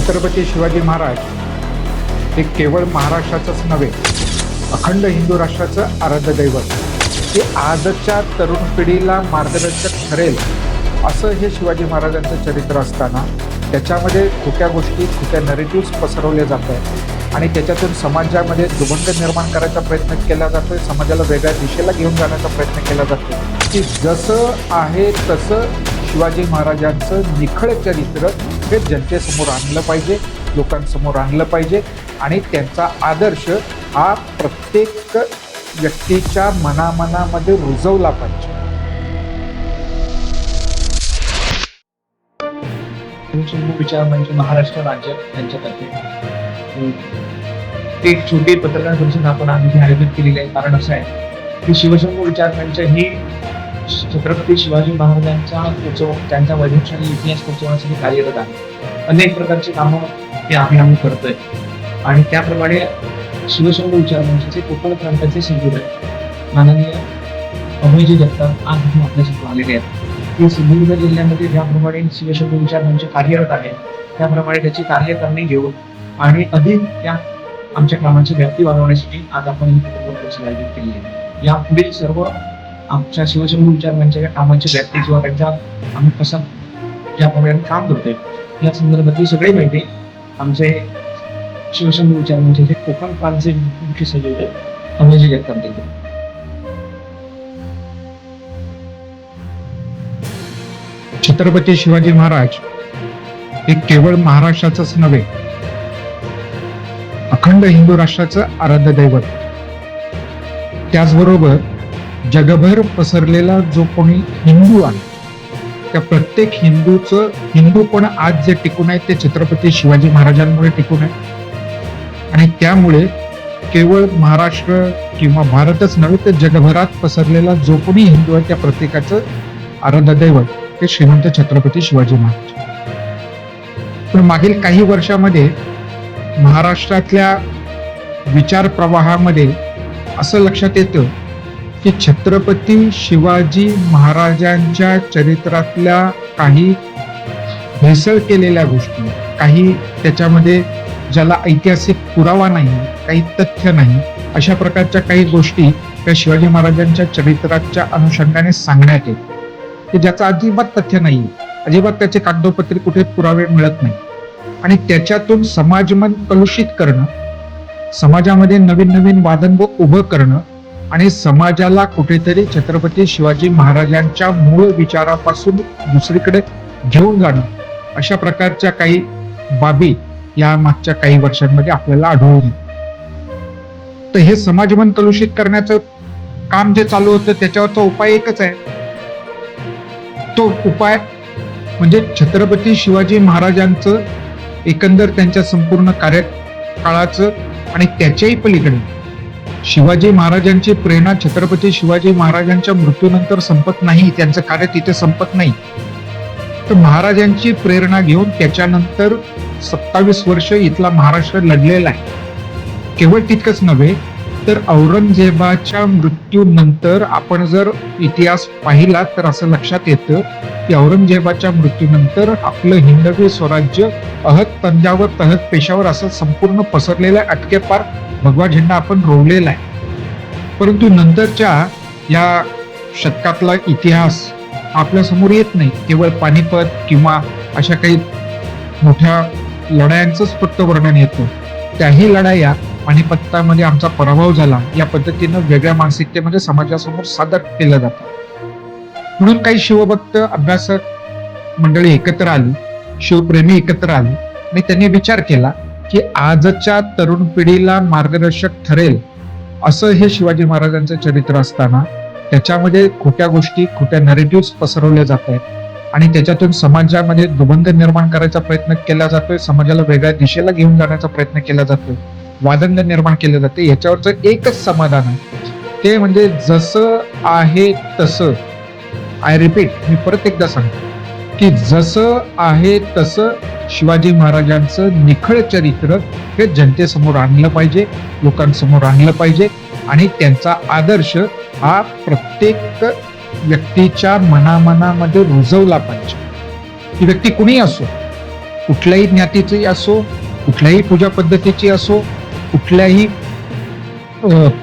छत्रपती शिवाजी महाराज हे केवळ महाराष्ट्राचंच नव्हे, अखंड हिंदू राष्ट्राचं आराध्य दैवत, हे आजच्या तरुण पिढीला मार्गदर्शक ठरेल असं हे शिवाजी महाराजांचं चरित्र असताना त्याच्यामध्ये खोट्या गोष्टी, खोट्या नरेटिव्स पसरवले जात आहेत आणि त्याच्यातून समाजामध्ये दुभंग निर्माण करायचा प्रयत्न केला जातोय, समाजाला वेगळ्या दिशेला घेऊन जाण्याचा प्रयत्न केला जातो की जसं आहे तसं शिवाजी महाराजांचं निखळ चरित्र हे जनतेसमोर आणलं पाहिजे, लोकांसमोर आणलं पाहिजे आणि त्यांचा आदर्श हा प्रत्येक व्यक्तीच्या मनामध्ये रुजवला पाहिजे. विचार म्हणजे महाराष्ट्र राज्य यांच्यातर्फे एक छोटी पत्रकार परिषद आपण आम्ही आयोजित केलेली आहे. कारण असं आहे की शिवशंभू विचार मंच ही छत्रपती शिवाजी महाराजांचा त्यांच्या वैभवशाली इतिहास पोहोचवण्यासाठी कार्यरत आहे. अनेक प्रकारची कामं हे आम्ही करतोय आणि त्याप्रमाणे शिवशंभू विचार मंचाचे कोकण प्रांताचे संयोजक माननीय अभयजी जगताप आज इथे आपल्यासाठी आलेले आहेत. हे सिंधुदुर्ग जिल्ह्यामध्ये ज्याप्रमाणे शिवशंभू विचार मंच कार्यरत आहे त्याप्रमाणे त्याची कार्यकारिणी घेऊन आणि अधिक त्या आमच्या कामाची व्याप्ती वाढवण्यासाठी आज आपण ही पत्रकार परिषद आयोजित केली आहे. यापुढील सर्व आमच्या शिवशंभू विचार मंचाच्या कामाची व्याप्ती किंवा त्यांच्या आम्ही कसं ज्याप्रमाणे काम करतोय या संदर्भातली सगळी माहिती आमचे शिवशंभू विचार मंचाचे कोकण प्रांतचे मुख्य संयोजक अभयजी जगताप देते. छत्रपती शिवाजी महाराज हे केवळ महाराष्ट्राचंच नव्हे, अखंड हिंदू राष्ट्राचं आराध्य दैवत, त्याचबरोबर जगभर पसरलेला जो कोणी हिंदू आहे त्या प्रत्येक हिंदूचं हिंदूपण आज जे टिकून आहे ते छत्रपती शिवाजी महाराजांमुळे टिकून आहे. आणि त्यामुळे केवळ महाराष्ट्र किंवा भारतच नव्हे तर जगभरात पसरलेला जो कोणी हिंदू आहे त्या प्रत्येकाचं आराध्य दैवत हे श्रीमंत छत्रपती शिवाजी महाराज. पण मागील काही वर्षामध्ये महाराष्ट्रातल्या विचार प्रवाहामध्ये असं लक्षात येतं की छत्रपती शिवाजी महाराजांच्या चरित्रातल्या काही भेसळ केलेल्या गोष्टी, काही त्याच्यामध्ये ज्याला ऐतिहासिक पुरावा नाही, काही तथ्य नाही, अशा प्रकारच्या काही गोष्टी त्या शिवाजी महाराजांच्या चरित्राच्या अनुषंगाने सांगण्यात येत की ज्याचं अजिबात तथ्य नाही, अजिबात त्याचे कागदोपत्री कुठे पुरावे मिळत नाही. आणि त्याच्यातून समाजमन कलुषित करणं, समाजामध्ये नवीन नवीन वादंग उभं करणं आणि समाजाला कुठेतरी छत्रपती शिवाजी महाराजांच्या मूळ विचारापासून दुसरीकडे घेऊन जाणं, अशा प्रकारच्या काही बाबी या मागच्या काही वर्षांमध्ये आपल्याला आढळून येतात. तर हे समाजमन कलुषित करण्याचं काम जे चालू होतं त्याच्यावरचा उपाय एकच आहे. तो उपाय म्हणजे छत्रपती शिवाजी महाराजांचं एकंदर त्यांच्या संपूर्ण कार्यकाळाचं आणि त्याच्याही पलीकडे शिवाजी महाराजांची प्रेरणा छत्रपती शिवाजी महाराजांच्या मृत्यूनंतर संपत नाही, त्यांचं कार्य तिथे संपत नाही. तर महाराजांची प्रेरणा घेऊन त्याच्यानंतर 27 वर्ष इथला महाराष्ट्र लढलेला आहे. केवळ तितकंच नव्हे तर औरंगजेबाच्या मृत्यूनंतर आपण जर इतिहास पाहिला तर असं लक्षात येतं की औरंगजेबाच्या मृत्यूनंतर आपलं हिंदवी स्वराज्य अहत तंजावर तहत पेशावर असं संपूर्ण पसरलेला अटकेपार भगवा झेंडा आपण रोवलेला आहे. परंतु नंतरच्या या शतकातला इतिहास आपल्या समोर येत नाही. केवळ पानिपत किंवा अशा काही मोठ्या लढायांचंच फक्त वर्णन येतं. त्याही लढाया पानिपतामध्ये आमचा पराभव झाला या पद्धतीनं वेगळ्या मानसिकतेमध्ये समाजासमोर सादर केलं जातं. म्हणून काही शिवभक्त अभ्यासक मंडळी एकत्र आली, शिवप्रेमी एकत्र आली आणि त्यांनी विचार केला की आजच्या तरुण पिढीला मार्गदर्शक ठरेल असं हे शिवाजी महाराजांचं चरित्र असताना त्याच्यामध्ये खोट्या गोष्टी, खोट्या नरेटिव्स पसरवल्या जात आहेत आणि त्याच्यातून समाजामध्ये दुबंध निर्माण करायचा प्रयत्न केला जातोय, समाजाला वेगळ्या दिशेला घेऊन जाण्याचा प्रयत्न केला जातोय, वादंग निर्माण केले जाते. याच्यावरचं एकच समाधान आहे, ते म्हणजे जसं आहे तसं. आय रिपीट, मी परत एकदा सांगतो की जसं आहे तसं शिवाजी महाराजांचं निखळ चरित्र हे जनतेसमोर आणलं पाहिजे, लोकांसमोर आणलं पाहिजे आणि त्यांचा आदर्श हा प्रत्येक व्यक्तीच्या मनामध्ये रुजवला पाहिजे. ती व्यक्ती कुणी असो, कुठल्याही ज्ञातीची असो, कुठल्याही पूजा पद्धतीची असो, कुठल्याही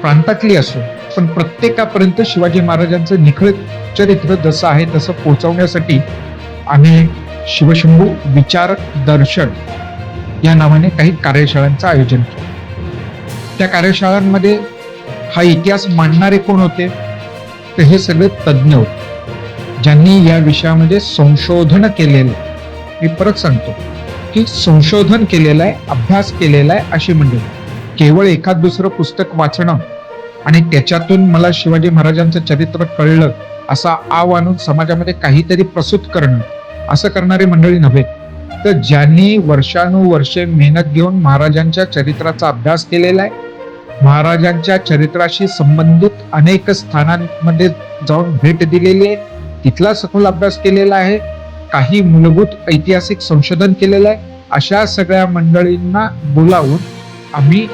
प्रांतातली असो, पण प्रत्येकापर्यंत शिवाजी महाराजांचं निखळ चरित्र जसं आहे तसं पोहोचवण्यासाठी आम्ही शिवशंभू विचार दर्शन या नावाने काही कार्यशाळांचं आयोजन केलं. त्या कार्यशाळांमध्ये हा इतिहास मांडणारे कोण होते, तर हे सगळे तज्ज्ञ होते, ज्यांनी या विषयामध्ये संशोधन केलेलं. मी परत सांगतो की संशोधन केलेलं आहे, अभ्यास केलेला आहे अशी मंडळी. केवळ एखाद दुसरं पुस्तक वाचणं आणि त्याच्यातून मला शिवाजी महाराजांचं चरित्र कळलं असा आव आणून समाजामध्ये काहीतरी प्रस्तुत करणं असं करणारी मंडळी नव्हे, तर ज्यांनी वर्षानुवर्षे मेहनत घेऊन महाराजांच्या चरित्राचा अभ्यास केलेला आहे, महाराजांच्या चरित्राशी संबंधित अनेक स्थानांमध्ये जाऊन भेट दिलेली आहे, तिथला सखोल अभ्यास केलेला आहे, काही मूलभूत ऐतिहासिक संशोधन केलेलं आहे, अशा सगळ्या मंडळींना बोलावून आम्ही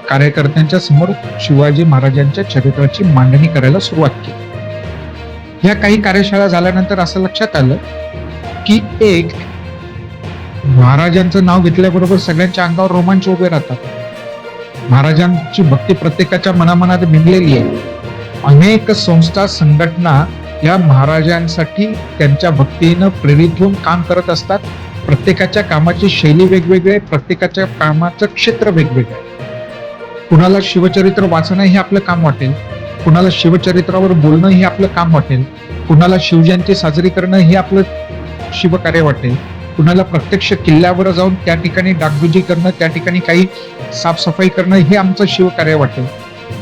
कार्यकर्त्यांच्या समोर शिवाजी महाराजांच्या चरित्राची मांडणी करायला सुरुवात केली. ह्या काही कार्यशाळा झाल्यानंतर असं लक्षात आलं की एक, महाराजांचं नाव घेतल्याबरोबर सगळ्यांच्या अंगावर रोमांच उभे राहतात. महाराजांची भक्ती प्रत्येकाच्या मनामनात भिनलेली आहे. अनेक संस्था, संघटना या महाराजांसाठी त्यांच्या भक्तीनं प्रेरित होऊन काम करत असतात. प्रत्येकाच्या कामाची शैली वेगवेगळी आहे, प्रत्येकाच्या कामाचं क्षेत्र वेगवेगळं आहे. कुणाला शिवचरित्र वाचणं हे आपलं काम वाटेल, कुणाला शिवचरित्रावर बोलणं हे आपलं काम वाटेल, कुणाला शिवजयंती साजरी करणं हे आपलं शिवकार्य वाटेल, कुणाला प्रत्यक्ष किल्ल्यावर जाऊन त्या ठिकाणी डागडुजी करणं, त्या ठिकाणी काही साफसफाई करणं हे आमचं शिवकार्य वाटेल.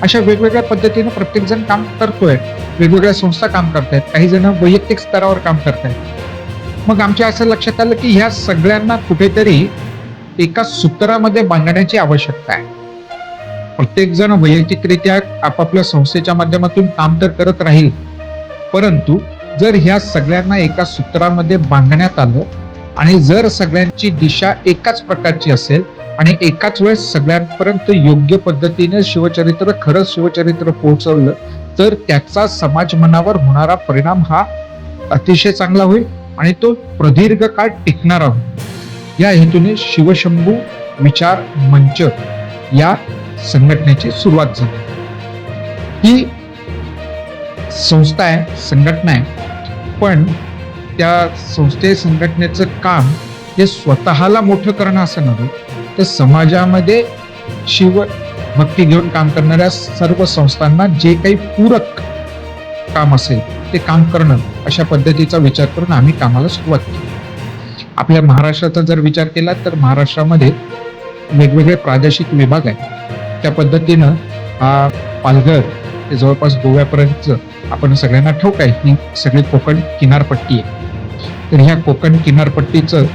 अशा वेगवेगळ्या पद्धतीनं प्रत्येक जण काम करतोय, वेगवेगळ्या संस्था काम करतायत, काही जण वैयक्तिक स्तरावर काम करतायत. मग आमच्या असं लक्षात आलं की ह्या सगळ्यांना कुठेतरी एका सूत्रामध्ये बांधण्याची आवश्यकता आहे. प्रत्येक जण वैयक्तिकरित्या आपापल्या संस्थेच्या माध्यमातून काम तर करत राहील, परंतु जर ह्या सगळ्यांना एका सूत्रामध्ये बांधण्यात आलं आणि जर सगळ्यांची दिशा एकाच प्रकारची असेल आणि एकाच वेळेस सगळ्यांपर्यंत योग्य पद्धतीने शिवचरित्र, खरं शिवचरित्र पोहोचवलं, तर त्याचा समाज मनावर होणारा परिणाम हा अतिशय चांगला होईल आणि तो प्रदीर्घ काळ टिकणारा होईल. या हेतूने शिवशंभू विचार मंच या संघटनेची सुरुवात झाली. ही संस्था आहे, संघटना आहे, पण त्या संस्थे संघटनेचं काम हे स्वतःला मोठं करणं असं नव्हे, तर समाजामध्ये शिव भक्ती घेऊन काम करणाऱ्या सर्व संस्थांना जे काही पूरक काम असेल ते काम करणं, अशा पद्धतीचा विचार करून आम्ही कामाला सुरुवात केली. आपल्या महाराष्ट्राचा जर विचार केला तर महाराष्ट्रामध्ये वेगवेगळे प्रादेशिक विभाग आहेत. त्या पद्धतीनं हा पालघर ते जवळपास गोव्यापर्यंत आपण सगळ्यांना ठाऊक आहे ही सगळी कोकण किनारपट्टी आहे. तर ह्या कोकण किनारपट्टीचं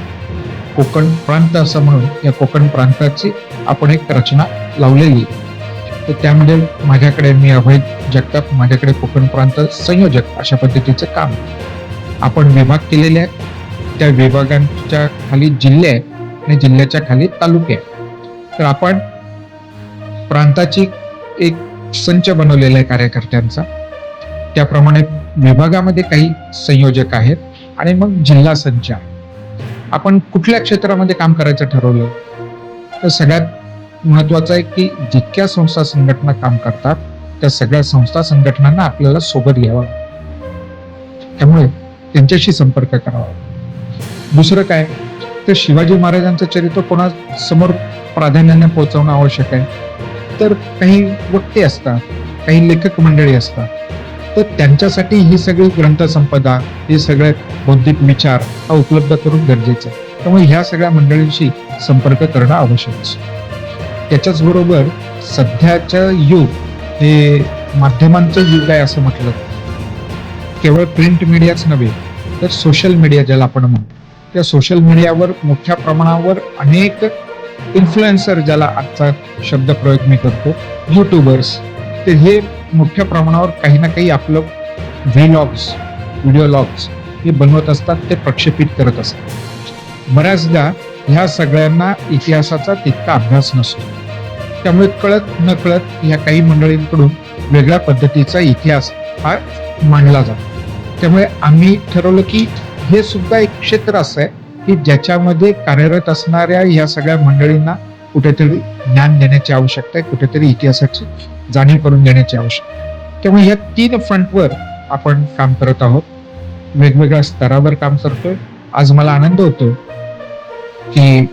कोकण प्रांत असं म्हणून या कोकण प्रांताची आपण एक रचना लावलेली आहे. तर त्यामध्ये माझ्याकडे मी अभय जगताप, माझ्याकडे कोकण प्रांत संयोजक अशा पद्धतीचं काम आपण विभाग केलेले आहेत. त्या विभागांच्या खाली जिल्हे आहेत आणि जिल्ह्याच्या खाली तालुके आहेत. तर आपण प्रांताची एक संच बनवलेला आहे कार्यकर्त्यांचा. त्याप्रमाणे विभागामध्ये काही संयोजक आहेत आणि मग जिल्हा संच आहे. आपण कुठल्या क्षेत्रामध्ये काम करायचं ठरवलं तर सगळ्यात महत्वाचं आहे की जितक्या संस्था संघटना काम करतात त्या सगळ्या संस्था संघटनांना आपल्याला सोबत घ्यावं, त्यामुळे त्यांच्याशी संपर्क करावा. दुसरं काय तर शिवाजी महाराजांचं चरित्र कोणासमोर प्राधान्याने पोहोचवणं आवश्यक आहे. तर काही वक्ते असतात, काही लेखक मंडळी असतात, तर त्यांच्यासाठी ही सगळी ग्रंथसंपदा, हे सगळे बौद्धिक विचार हा उपलब्ध करून गरजेचं आहे. त्यामुळे ह्या सगळ्या मंडळींशी संपर्क करणं आवश्यक आहे. त्याच्याच बरोबर सध्याचं युग हे माध्यमांचं युग आहे असं म्हटलं. केवळ प्रिंट मीडियाच नव्हे तर सोशल मीडिया ज्याला आपण म्हणतो, त्या सोशल मीडियावर मोठ्या प्रमाणावर अनेक इन्फ्लुएन्सर, ज्याला आजचा शब्द प्रयोग मी करतो, युट्यूबर्स, ते हे मोठ्या प्रमाणावर काही ना काही आपलं व्लॉग्स, व्हिडिओ लॉग्स हे बनवत असतात, ते प्रक्षेपित करत असतात. बऱ्याचदा ह्या सगळ्यांना इतिहासाचा तितका अभ्यास नसतो, त्यामुळे कळत न कळत ह्या काही मंडळींकडून वेगळ्या पद्धतीचा इतिहास हा मांडला जातो. त्यामुळे आम्ही ठरवलं की हे सुद्धा एक क्षेत्र असं आहे की ज्याच्यामध्ये कार्यरत असणाऱ्या ह्या सगळ्या मंडळींना कुठेतरी ज्ञान देण्याची आवश्यकता आहे, कुठेतरी इतिहासाची जाणीव करून देण्याची आवश्यकता आहे. त्यामुळे ह्या 3 फ्रंटवर आपण काम करत आहोत, वेगवेगळ्या स्तरावर काम करतोय. आज मला आनंद होतो की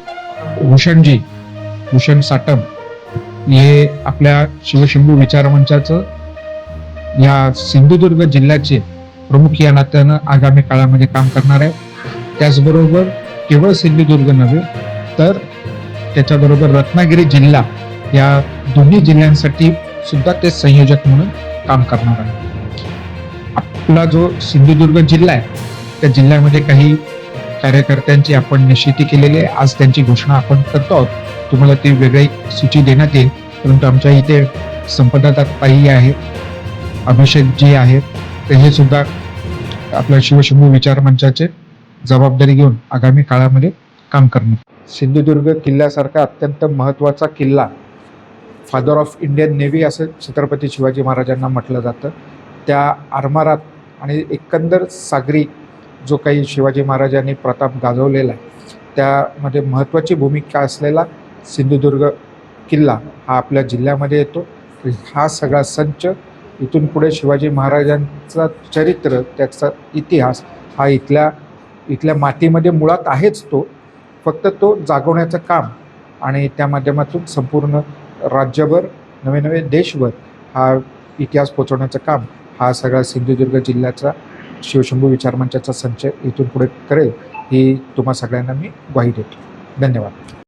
भूषण साटम हे आपल्या शिवशंभू विचार मंचाचं या सिंधुदुर्ग जिल्ह्याचे प्रमुख या नात्यानं आगामी काळामध्ये काम करणार आहे. त्याचबरोबर केवळ सिंधुदुर्ग नव्हे तर त्याच्याबरोबर रत्नागिरी जिल्हा या दोन्ही जिल्ह्यांसाठी सुद्धा ते संयोजक म्हणून काम करणार आहे. आपला जो सिंधुदुर्ग जिल्हा आहे त्या जिल्ह्यामध्ये काही कार्यकर्त्यांची आपण निश्चिती केलेली आहे. आज त्यांची घोषणा आपण करतो आहोत. तुम्हाला ती वेगळी सूची देण्यात येईल, परंतु आमच्या इथे संपदा ताई आहेत, अभिषेक जी आहेत, तर हे सुद्धा आपल्या शिवशंभू विचार मंचाचे जबाबदारी घेऊन आगामी काळामध्ये काम करणार. सिंधुदुर्ग किल्ल्यासारखा अत्यंत महत्त्वाचा किल्ला, फादर ऑफ इंडियन नेव्ही असं छत्रपती शिवाजी महाराजांना म्हटलं जातं. त्या आरमारात आणि एकंदर सागरी जो काही शिवाजी महाराजांनी प्रताप गाजवलेला आहे त्यामध्ये महत्त्वाची भूमिका असलेला सिंधुदुर्ग किल्ला हा आपल्या जिल्ह्यामध्ये येतो. हा सगळा संच इथून पुढे शिवाजी महाराजांचा चरित्र, त्याचा इतिहास हा इथल्या मातीमध्ये मुळात आहेच. तो फक्त तो जागवण्याचं काम आणि त्या माध्यमातून संपूर्ण राज्यभर, नवे देशभर हा इतिहास पोचवण्याचं काम हा सगळा सिंधुदुर्ग जिल्ह्याचा शिवशंभू विचार मंचाचा संच इथून पुढे करेल, ही तुम्हा सगळ्यांना मी ग्वाही देतो. धन्यवाद.